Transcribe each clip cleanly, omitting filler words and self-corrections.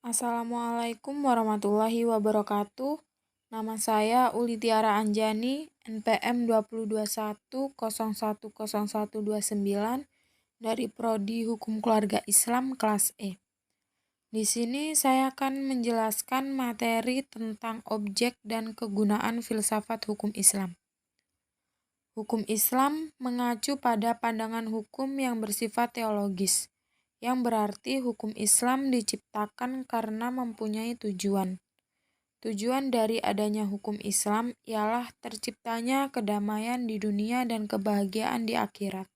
Assalamualaikum warahmatullahi wabarakatuh. Nama saya Uli Tiara Anjani, NPM 2021010129 dari Prodi Hukum Keluarga Islam kelas E. Di sini saya akan menjelaskan materi tentang objek dan kegunaan filsafat hukum Islam. Hukum Islam mengacu pada pandangan hukum yang bersifat teologis, yang berarti hukum Islam diciptakan karena mempunyai tujuan. Tujuan dari adanya hukum Islam ialah terciptanya kedamaian di dunia dan kebahagiaan di akhirat.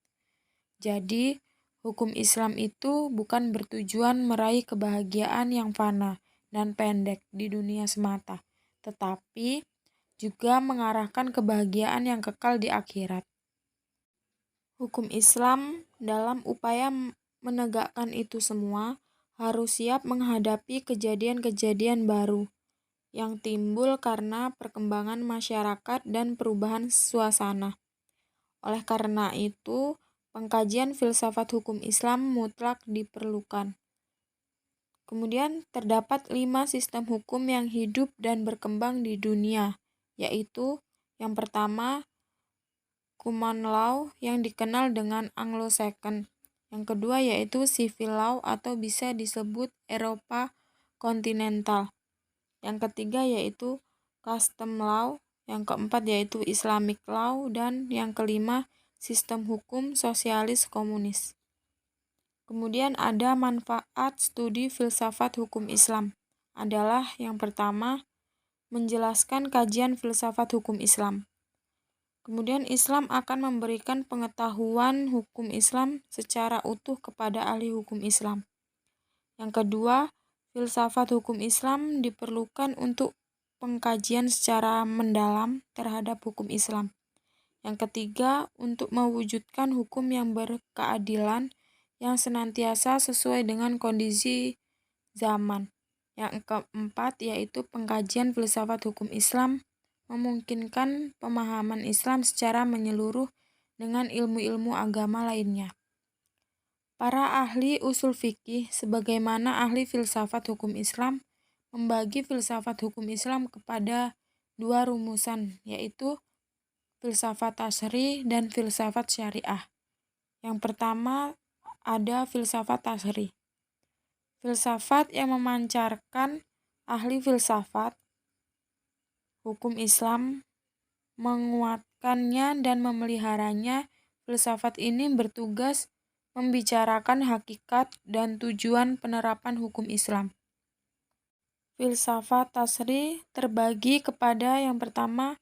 Jadi, hukum Islam itu bukan bertujuan meraih kebahagiaan yang fana dan pendek di dunia semata, tetapi juga mengarahkan kebahagiaan yang kekal di akhirat. Hukum Islam dalam upaya menegakkan itu semua harus siap menghadapi kejadian-kejadian baru yang timbul karena perkembangan masyarakat dan perubahan suasana. Oleh karena itu, pengkajian filsafat hukum Islam mutlak diperlukan. Kemudian terdapat 5 sistem hukum yang hidup dan berkembang di dunia, yaitu yang pertama, Common Law yang dikenal dengan Anglo-Saxon. Yang kedua yaitu Civil Law atau bisa disebut Eropa Kontinental. Yang ketiga yaitu Custom Law. Yang keempat yaitu Islamic Law. Dan yang kelima sistem hukum sosialis komunis. Kemudian ada manfaat studi filsafat hukum Islam. Adalah yang pertama, menjelaskan kajian filsafat hukum Islam. Kemudian Islam akan memberikan pengetahuan hukum Islam secara utuh kepada ahli hukum Islam. Yang kedua, filsafat hukum Islam diperlukan untuk pengkajian secara mendalam terhadap hukum Islam. Yang ketiga, untuk mewujudkan hukum yang berkeadilan yang senantiasa sesuai dengan kondisi zaman. Yang keempat, yaitu pengkajian filsafat hukum Islam memungkinkan pemahaman Islam secara menyeluruh dengan ilmu-ilmu agama lainnya. Para ahli usul fikih sebagaimana ahli filsafat hukum Islam membagi filsafat hukum Islam kepada 2 rumusan, yaitu filsafat tasri dan filsafat syariah. Yang pertama ada filsafat tasri. Filsafat yang memancarkan ahli filsafat hukum Islam menguatkannya dan memeliharanya. Filsafat ini bertugas membicarakan hakikat dan tujuan penerapan hukum Islam. Filsafat tasri terbagi kepada yang pertama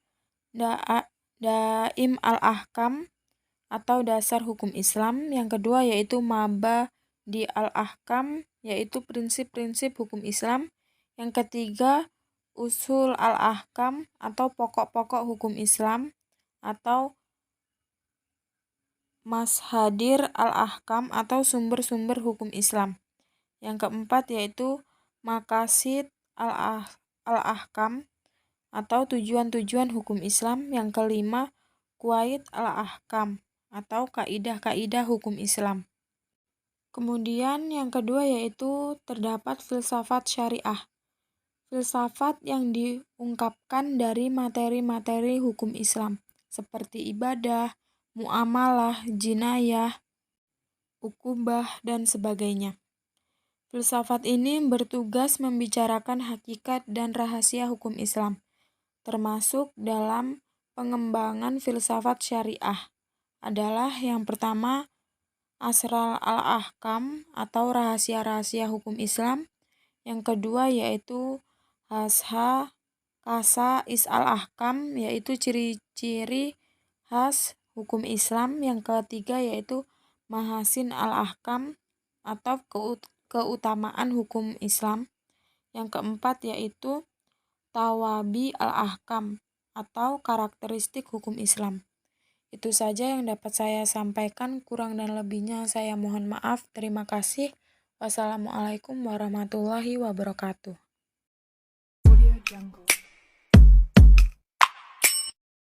Daim al-Ahkam atau dasar hukum Islam. Yang kedua yaitu Mabadi al-Ahkam yaitu prinsip-prinsip hukum Islam. Yang ketiga Usul al-Ahkam atau pokok-pokok hukum Islam atau Mashadir al-Ahkam atau sumber-sumber hukum Islam. Yang keempat yaitu Maqasid al-Ahkam atau tujuan-tujuan hukum Islam. Yang kelima Qawaid al-Ahkam atau kaidah-kaidah hukum Islam. Kemudian yang kedua yaitu terdapat filsafat syariah. Filsafat yang diungkapkan dari materi-materi hukum Islam seperti ibadah, muamalah, jinayah, ukubah, dan sebagainya. Filsafat ini bertugas membicarakan hakikat dan rahasia hukum Islam, termasuk dalam pengembangan filsafat syariah. Adalah yang pertama Asrar al-Ahkam atau rahasia-rahasia hukum Islam. Yang kedua yaitu Khasa'is al-Ahkam yaitu ciri-ciri khas hukum Islam. Yang ketiga yaitu Mahasin al-Ahkam atau keutamaan hukum Islam. Yang keempat yaitu Tawabi al-Ahkam atau karakteristik hukum Islam. Itu saja yang dapat saya sampaikan, kurang dan lebihnya saya mohon maaf. Terima kasih. Wassalamualaikum warahmatullahi wabarakatuh.